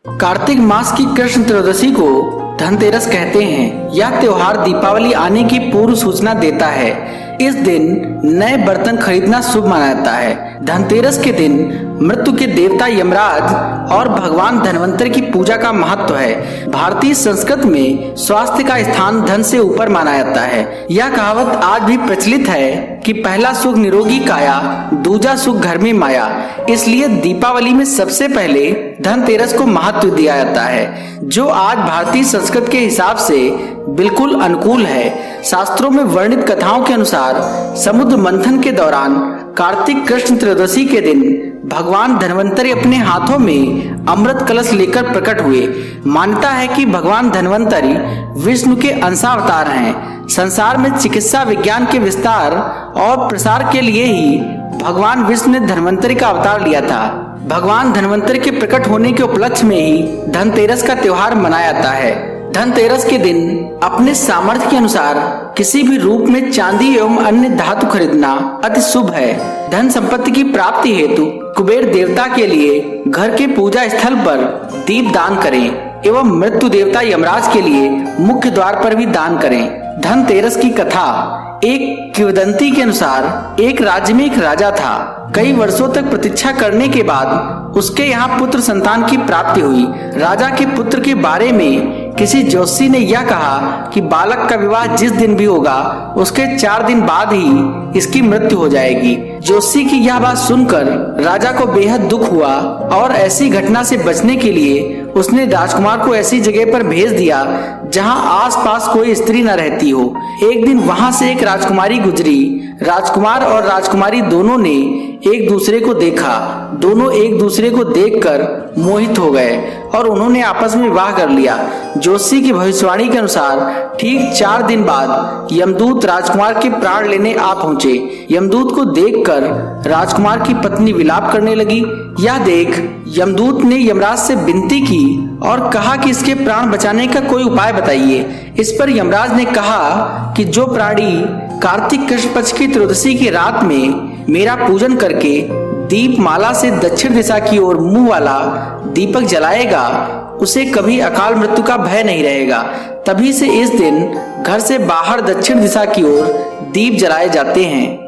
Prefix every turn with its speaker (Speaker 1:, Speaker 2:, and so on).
Speaker 1: कार्तिक मास की कृष्ण त्रयोदशी को धनतेरस कहते हैं। यह त्योहार दीपावली आने की पूर्व सूचना देता है। इस दिन नए बर्तन खरीदना शुभ माना जाता है। धनतेरस के दिन मृत्यु के देवता यमराज और भगवान धनवंतर की पूजा का महत्व है। भारतीय संस्कृति में स्वास्थ्य का स्थान धन से ऊपर माना जाता है। यह कहावत आज भी प्रचलित है कि पहला सुख निरोगी काया, दूजा सुख घर में माया। इसलिए दीपावली में सबसे पहले धनतेरस को महत्व दिया जाता है, जो आज भारतीय संस्कृति के हिसाब से बिल्कुल अनुकूल है। शास्त्रों में वर्णित कथाओं के अनुसार समुद्र मंथन के दौरान कार्तिक कृष्ण त्रयोदशी के दिन भगवान धन्वंतरी अपने हाथों में अमृत कलश लेकर प्रकट हुए। मान्यता है कि भगवान धन्वंतरी विष्णु के अंशावतार हैं। संसार में चिकित्सा विज्ञान के विस्तार और प्रसार के लिए ही भगवान विष्णु ने धन्वंतरी का अवतार लिया था। भगवान धन्वंतरी के प्रकट होने के उपलक्ष्य में ही धनतेरस का त्योहार मनाया जाता है। धनतेरस के दिन अपने सामर्थ्य के अनुसार किसी भी रूप में चांदी एवं अन्य धातु खरीदना अति शुभ है। धन संपत्ति की प्राप्ति हेतु कुबेर देवता के लिए घर के पूजा स्थल पर दीप दान करें एवं मृत्यु देवता यमराज के लिए मुख्य द्वार पर भी दान करें। धनतेरस की कथा। एक किंवदंती के अनुसार एक राज्य में एक राजा था। कई वर्षों तक प्रतीक्षा करने के बाद उसके यहाँ पुत्र संतान की प्राप्ति हुई। राजा के पुत्र के बारे में किसी ज्योतिषी ने यह कहा कि बालक का विवाह जिस दिन भी होगा उसके 4 दिन बाद ही इसकी मृत्यु हो जाएगी। ज्योतिषी की यह बात सुनकर राजा को बेहद दुख हुआ और ऐसी घटना से बचने के लिए उसने राजकुमार को ऐसी जगह पर भेज दिया जहां आसपास कोई स्त्री न रहती हो। एक दिन वहां से एक राजकुमारी गुजरी। राजकुमार और राजकुमारी दोनों ने एक दूसरे को देखा। दोनों एक दूसरे को देखकर मोहित हो गए और उन्होंने आपस में विवाह कर लिया। ज्योतिषी की भविष्यवाणी के अनुसार ठीक 4 दिन बाद यमदूत राजकुमार के प्राण लेने आ पहुंचे। यमदूत को देखकर राजकुमार की पत्नी विलाप करने लगी। यह देख यमदूत ने यमराज से विनती की और कहा कि इसके प्राण बचाने का कोई उपाय बताइए। इस पर यमराज ने कहा कि जो प्राणी कार्तिक कृष्ण पक्ष की त्रयोदशी की रात में मेरा पूजन करके दीप माला से दक्षिण दिशा की ओर मुंह वाला दीपक जलाएगा उसे कभी अकाल मृत्यु का भय नहीं रहेगा। तभी से इस दिन घर से बाहर दक्षिण दिशा की ओर दीप जलाए जाते हैं।